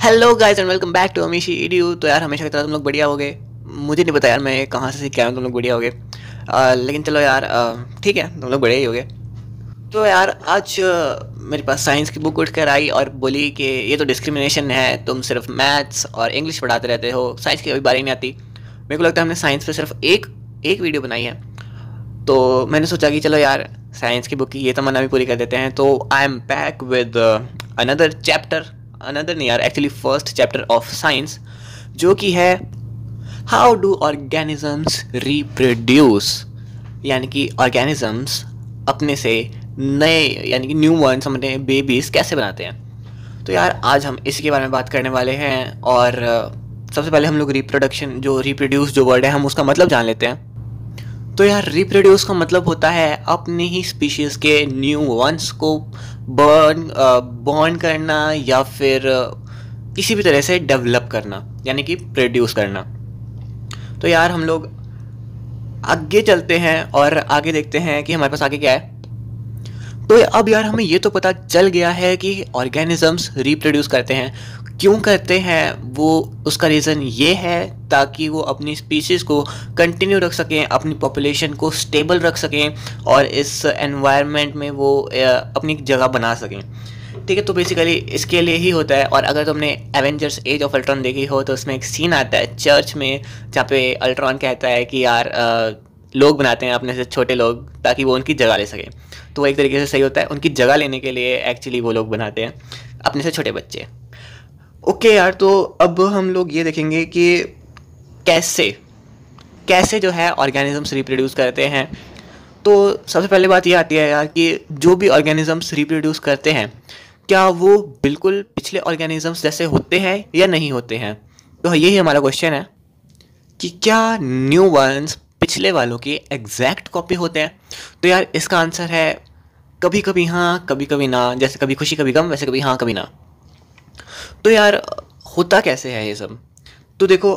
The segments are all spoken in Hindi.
Hello guys and welcome back to Amishi EDU. तो यार हमेशा की तरह तुम लोग बढ़िया होगे। मुझे नहीं पता यार मैं कहाँ से सीख के आया हूँ, तुम लोग बढ़िया होगे। लेकिन चलो यार, ठीक है, तुम लोग बढ़िया ही होगे। तो यार आज मेरे पास साइंस की बुक उठ कर आई और बोली कि ये तो डिस्क्रिमिनेशन है, तुम सिर्फ मैथ्स और इंग्लिश पढ़ाते रहते हो, साइंस की कभी बारी नहीं आती। मेरे को लगता है हमने साइंस पे सिर्फ एक एक वीडियो बनाई है। तो मैंने सोचा कि चलो यार साइंस की बुक की ये तमन्ना भी पूरी कर देते हैं। तो I am back with another chapter, another नहीं यार, actually first chapter of science, जो कि है हाउ डू ऑर्गेनिजम्स रिप्रोड्यूस। यानी कि ऑर्गेनिजम्स अपने से नए यानी कि न्यू वंस अपने बेबीज कैसे बनाते हैं। तो यार आज हम इसी के बारे में बात करने वाले हैं। और सबसे पहले हम लोग रिप्रोडक्शन, जो रिप्रोड्यूस जो वर्ड है, हम उसका मतलब जान लेते हैं। तो यार रिप्रोड्यूस का मतलब होता है अपनी ही स्पीशीज़ के न्यू वंस को बॉर्न करना या फिर किसी भी तरह से डेवलप करना, यानी कि प्रोड्यूस करना। तो यार हम लोग आगे चलते हैं और आगे देखते हैं कि हमारे पास आगे क्या है। तो अब यार हमें ये तो पता चल गया है कि ऑर्गेनिजम्स रिप्रोड्यूस करते हैं। क्यों करते हैं वो, उसका रीज़न ये है ताकि वो अपनी स्पीशीज़ को कंटिन्यू रख सकें, अपनी पॉपुलेशन को स्टेबल रख सकें और इस एनवायरनमेंट में वो अपनी जगह बना सकें। ठीक है, तो बेसिकली इसके लिए ही होता है। और अगर तुमने एवेंजर्स एज ऑफ अल्ट्रॉन देखी हो तो उसमें एक सीन आता है चर्च में, जहाँ पे अल्ट्रॉन कहता है कि यार लोग बनाते हैं अपने से छोटे लोग ताकि वो उनकी जगह ले सकें। तो वो एक तरीके से सही होता है, उनकी जगह लेने के लिए एक्चुअली वो लोग बनाते हैं अपने से छोटे बच्चे। ओके यार, तो अब हम लोग ये देखेंगे कि कैसे कैसे जो है ऑर्गेनिजम्स रिप्रोड्यूस करते हैं। तो सबसे पहले बात ये आती है यार कि जो भी ऑर्गेनिजम्स रिप्रोड्यूस करते हैं, क्या वो बिल्कुल पिछले ऑर्गेनिजम्स जैसे होते हैं या नहीं होते हैं। तो यही हमारा क्वेश्चन है कि क्या न्यू वंस पिछले वालों की एग्जैक्ट कॉपी होते हैं। तो यार इसका आंसर है कभी कभी हाँ कभी कभी ना। जैसे कभी खुशी कभी गम, वैसे कभी हाँ कभी ना। तो यार होता कैसे है ये सब। तो देखो,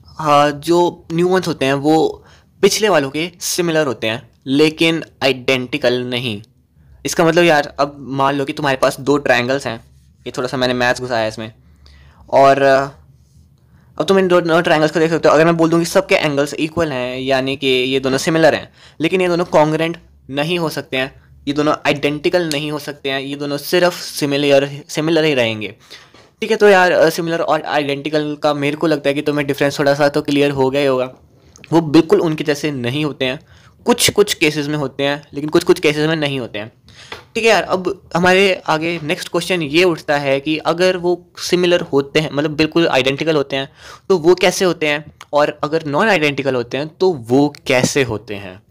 हाँ, जो न्यू वंस होते हैं वो पिछले वालों के सिमिलर होते हैं लेकिन आइडेंटिकल नहीं। इसका मतलब यार अब मान लो कि तुम्हारे पास दो ट्रायंगल्स हैं। ये थोड़ा सा मैंने मैथ्स घुसाया है इसमें। और अब तुम इन दो ट्रायंगल्स को देख सकते हो। अगर मैं बोल दूँ कि सबके एंगल्स इक्वल हैं, यानी कि ये दोनों सिमिलर हैं, लेकिन ये दोनों कॉन्ग्रेंट नहीं हो सकते हैं, ये दोनों आइडेंटिकल नहीं हो सकते हैं, ये दोनों सिर्फ सिमिलर सिमिलर ही रहेंगे। ठीक है, तो यार सिमिलर और आइडेंटिकल का मेरे को लगता है कि तुम्हें डिफरेंस थोड़ा सा तो क्लियर हो गया ही होगा। वो बिल्कुल उनके जैसे नहीं होते हैं। कुछ कुछ केसेस में होते हैं लेकिन कुछ कुछ केसेस में नहीं होते हैं। ठीक है यार, अब हमारे आगे नेक्स्ट क्वेश्चन ये उठता है कि अगर वो सिमिलर होते हैं, मतलब बिल्कुल आइडेंटिकल होते हैं, तो वो कैसे होते हैं, और अगर नॉन आइडेंटिकल होते हैं तो वो कैसे होते हैं।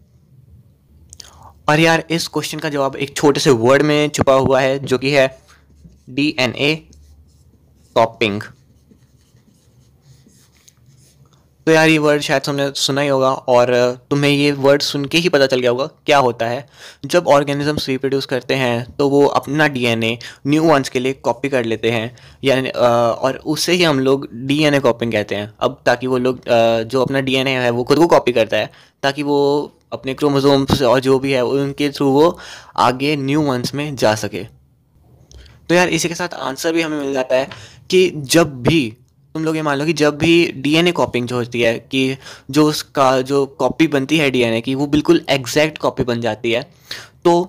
और यार इस क्वेश्चन का जवाब एक छोटे से वर्ड में छुपा हुआ है, जो कि है डीएनए कॉपिंग। तो यार ये वर्ड शायद तुमने सुना ही होगा, और तुम्हें ये वर्ड सुन के ही पता चल गया होगा क्या होता है। जब ऑर्गेनिजम्स रिप्रोड्यूस करते हैं तो वो अपना डीएनए न्यू वंस के लिए कॉपी कर लेते हैं, यानी और उससे ही हम लोग डीएनए कॉपिंग कहते हैं। अब ताकि वो लोग जो अपना डीएनए है वो खुद को कॉपी करता है ताकि वो अपने क्रोमोसोम्स और जो भी है उनके थ्रू वो आगे न्यू वंस में जा सके। तो यार इसी के साथ आंसर भी हमें मिल जाता है कि जब भी तुम लोग ये मान लो कि जब भी डीएनए कॉपिंग जो होती है, कि जो उसका जो कॉपी बनती है डीएनए की, वो बिल्कुल एग्जैक्ट कॉपी बन जाती है, तो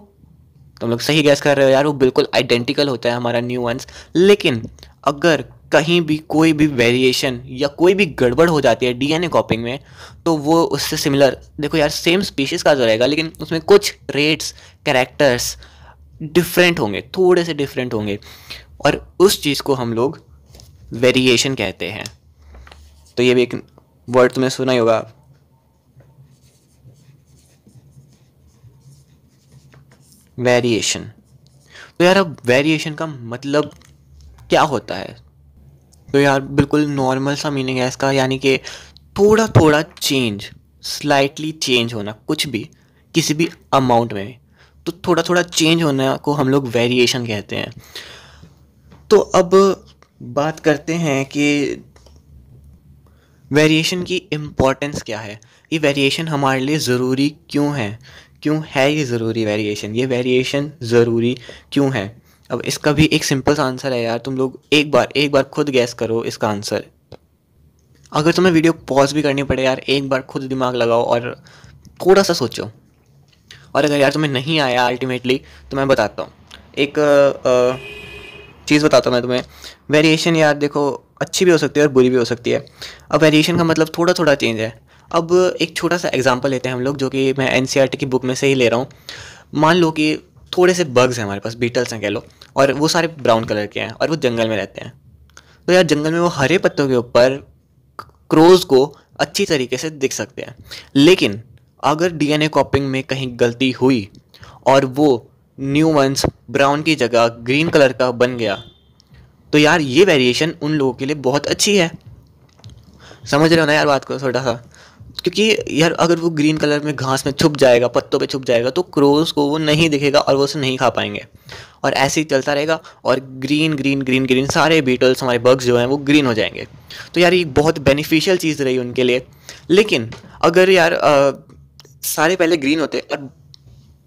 तुम लोग सही गैस कर रहे हो यार, वो बिल्कुल आइडेंटिकल होता है हमारा न्यू वंस। लेकिन अगर कहीं भी कोई भी वेरिएशन या कोई भी गड़बड़ हो जाती है डीएनए कॉपिंग में, तो वो उससे सिमिलर, देखो यार सेम स्पीशीज़ का तो रहेगा लेकिन उसमें कुछ ट्रेड्स, कैरेक्टर्स डिफरेंट होंगे, थोड़े से डिफरेंट होंगे, और उस चीज़ को हम लोग वेरिएशन कहते हैं। तो ये भी एक वर्ड तुमने सुना ही होगा, वेरिएशन। तो यार अब वेरिएशन का मतलब क्या होता है। तो यार बिल्कुल नॉर्मल सा मीनिंग है इसका, यानी कि थोड़ा थोड़ा चेंज, स्लाइटली चेंज होना, कुछ भी किसी भी अमाउंट में, तो थोड़ा थोड़ा चेंज होना को हम लोग वेरिएशन कहते हैं। तो अब बात करते हैं कि वेरिएशन की इम्पोर्टेंस क्या है, ये वेरिएशन हमारे लिए ज़रूरी क्यों है, क्यों है ये ज़रूरी वेरिएशन, ये वेरिएशन ज़रूरी क्यों है। अब इसका भी एक सिंपल सा आंसर है यार, तुम लोग एक बार खुद गैस करो इसका आंसर। अगर तुम्हें वीडियो पॉज भी करनी पड़े यार, एक बार खुद दिमाग लगाओ और थोड़ा सा सोचो। और अगर यार तुम्हें नहीं आया अल्टीमेटली, तो मैं बताता हूँ एक चीज़ बताता हूँ मैं तुम्हें। वेरिएशन यार देखो, अच्छी भी हो सकती है और बुरी भी हो सकती है। अब वेरिएशन का मतलब थोड़ा थोड़ा चेंज है। अब एक छोटा सा एग्जांपल लेते हैं हम लोग, जो कि मैं एनसीईआरटी की बुक में से ही ले रहा हूँ। मान लो कि थोड़े से बग्स हैं हमारे पास, बीटल्स हैं कह लो, और वो सारे ब्राउन कलर के हैं और वो जंगल में रहते हैं। तो यार जंगल में वो हरे पत्तों के ऊपर क्रोज को अच्छी तरीके से दिख सकते हैं। लेकिन अगर डीएनए कॉपिंग में कहीं गलती हुई और वो न्यू वंस ब्राउन की जगह ग्रीन कलर का बन गया, तो यार ये वेरिएशन उन लोगों के लिए बहुत अच्छी है। समझ रहे हो ना यार बात को थोड़ा सा? क्योंकि यार अगर वो ग्रीन कलर में घास में छुप जाएगा, पत्तों पे छुप जाएगा, तो क्रोज को वो नहीं दिखेगा और वो उसे नहीं खा पाएंगे। और ऐसे ही चलता रहेगा और ग्रीन ग्रीन ग्रीन ग्रीन सारे बीटल्स, हमारे बग्स जो हैं वो ग्रीन हो जाएंगे। तो यार ये बहुत बेनिफिशियल चीज़ रही उनके लिए। लेकिन अगर यार सारे पहले ग्रीन होते और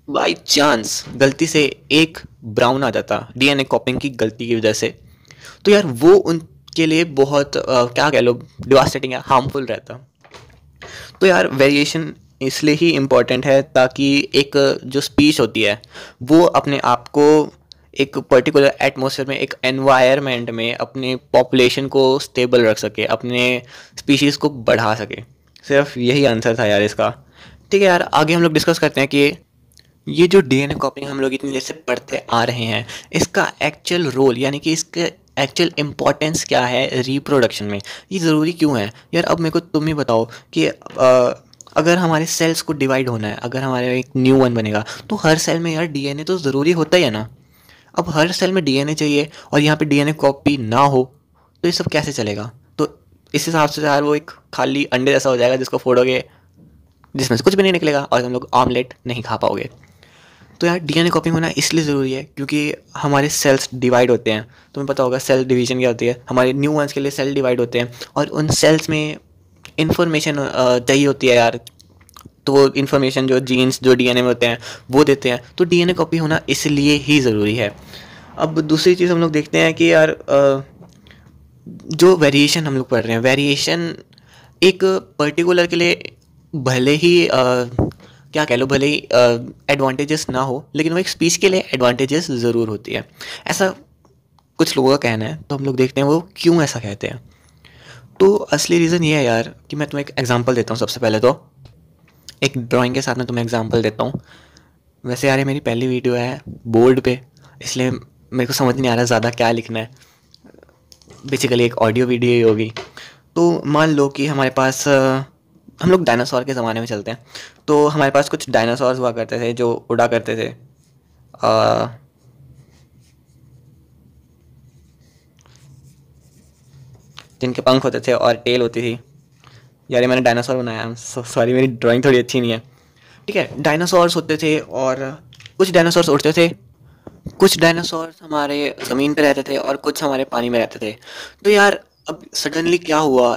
बाई चांस गलती से एक ब्राउन आ जाता डीएनए कॉपिंग की गलती की वजह से, तो यार वो उनके लिए बहुत क्या कह लो, डिवास्टेटिंग या हार्मफुल रहता। तो यार वेरिएशन इसलिए ही इम्पॉर्टेंट है ताकि एक जो स्पीच होती है वो अपने आप को एक पर्टिकुलर एटमॉस्फेयर में, एक एनवायरनमेंट में अपने पॉपुलेशन को स्टेबल रख सके, अपने स्पीशीज़ को बढ़ा सके। सिर्फ यही आंसर था यार इसका। ठीक है यार, आगे हम लोग डिस्कस करते हैं कि ये जो डीएनए कॉपिंग हम लोग इतनी देर से पढ़ते आ रहे हैं, इसका एक्चुअल रोल यानी कि इसके एक्चुअल इम्पोर्टेंस क्या है रिप्रोडक्शन में, ये ज़रूरी क्यों है यार? अब मेरे को तुम ही बताओ कि अगर हमारे सेल्स को डिवाइड होना है, अगर हमारे एक न्यू वन बनेगा, तो हर सेल में यार डीएनए तो ज़रूरी होता ही है ना। अब हर सेल में डीएनए चाहिए और यहाँ पे डीएनए कॉपी ना हो तो ये सब कैसे चलेगा? तो इस हिसाब से यार वो एक खाली अंडे जैसा हो जाएगा जिसको फोड़ोगे, जिसमें से कुछ भी नहीं निकलेगा और हम लोग ऑमलेट नहीं खा पाओगे। तो यार डीएनए कॉपिंग होना इसलिए ज़रूरी है क्योंकि हमारे सेल्स डिवाइड होते हैं। तुम्हें पता होगा सेल डिवीजन क्या होती है, हमारे न्यू वंस के लिए सेल डिवाइड होते हैं और उन सेल्स में इंफॉर्मेशन चाहिए होती है यार। तो वो इन्फॉर्मेशन जो जीन्स जो डीएनए में होते हैं वो देते हैं। तो डीएनए कॉपी होना इसलिए ही ज़रूरी है। अब दूसरी चीज़ हम लोग देखते हैं कि यार जो वेरिएशन हम लोग पढ़ रहे हैं, वेरिएशन एक पर्टिकुलर के लिए भले ही क्या कह लो, भले ही एडवांटेजेस ना हो, लेकिन वो एक स्पीच के लिए एडवांटेजेस ज़रूर होती है, ऐसा कुछ लोगों का कहना है। तो हम लोग देखते हैं वो क्यों ऐसा कहते हैं। तो असली रीज़न ये है यार कि मैं तुम्हें एक एग्जांपल देता हूँ। सबसे पहले तो एक ड्राइंग के साथ मैं तुम्हें एग्जांपल देता हूँ। वैसे यार ये मेरी पहली वीडियो है बोर्ड पे, इसलिए मेरे को समझ नहीं आ रहा ज़्यादा क्या लिखना है। बेसिकली एक ऑडियो वीडियो ही होगी। तो मान लो कि हमारे पास हम लोग डायनासोर के ज़माने में चलते हैं। तो हमारे पास कुछ डायनासोर्स हुआ करते थे जो उड़ा करते थे। जिनके पंख होते थे और टेल होती थी। यार ये मैंने डायनासोर बनाया, सॉरी मेरी ड्राइंग थोड़ी अच्छी नहीं है। ठीक है, डायनासोर्स होते थे और कुछ डायनासोर्स उड़ते थे, कुछ डायनासोर्स हमारे ज़मीन पे रहते थे और कुछ हमारे पानी में रहते थे। तो यार अब सडनली क्या हुआ,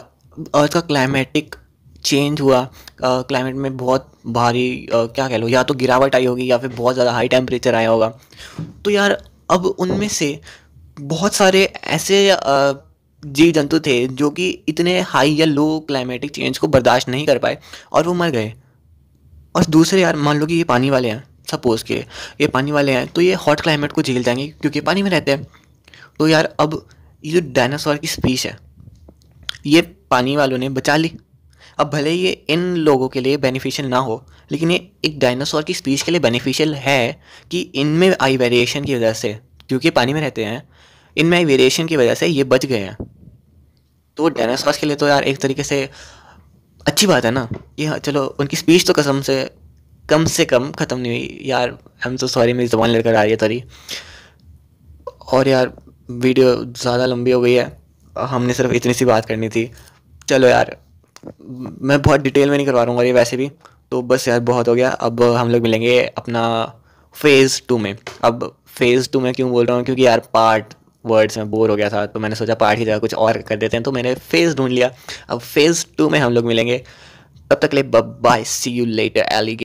अर्थ का क्लाइमेटिक चेंज हुआ। क्लाइमेट में बहुत भारी क्या कह लो, या तो गिरावट आई होगी या फिर बहुत ज़्यादा हाई टेम्परेचर आया होगा। तो यार अब उनमें से बहुत सारे ऐसे जीव जंतु थे जो कि इतने हाई या लो क्लाइमेटिक चेंज को बर्दाश्त नहीं कर पाए और वो मर गए। और दूसरे यार मान लो कि ये पानी वाले हैं, सपोज के ये पानी वाले हैं, तो ये हॉट क्लाइमेट को झेल जाएंगे क्योंकि पानी में रहते हैं। तो यार अब ये जो डायनासोर की स्पीच है ये पानी वालों ने बचा ली। अब भले ये इन लोगों के लिए बेनिफिशियल ना हो, लेकिन ये एक डायनासोर की स्पीच के लिए बेनिफिशियल है कि इनमें आई वेरिएशन की वजह से, क्योंकि पानी में रहते हैं, इनमें आई वेरिएशन की वजह से ये बच गए हैं। तो डायनासोर्स के लिए तो यार एक तरीके से अच्छी बात है ना कि हाँ चलो उनकी स्पीच तो कम से कम ख़त्म नहीं हुई। यार आई एम सो सॉरी, मेरी ज़बान लड़कर आ रही है थोड़ी। और यार वीडियो ज़्यादा लंबी हो गई है, हमने सिर्फ इतनी सी बात करनी थी। चलो यार मैं बहुत डिटेल में नहीं करवा दूँगा ये वैसे भी, तो बस यार बहुत हो गया। अब हम लोग मिलेंगे अपना फेज़ 2 में। अब फेज़ 2 में क्यों बोल रहा हूँ, क्योंकि यार पार्ट वर्ड्स में बोर हो गया था, तो मैंने सोचा पार्ट की जगह कुछ और कर देते हैं, तो मैंने फेज़ ढूंढ लिया। अब फेज़ 2 में हम लोग मिलेंगे, तब तक के लिए bye, see you later alligator.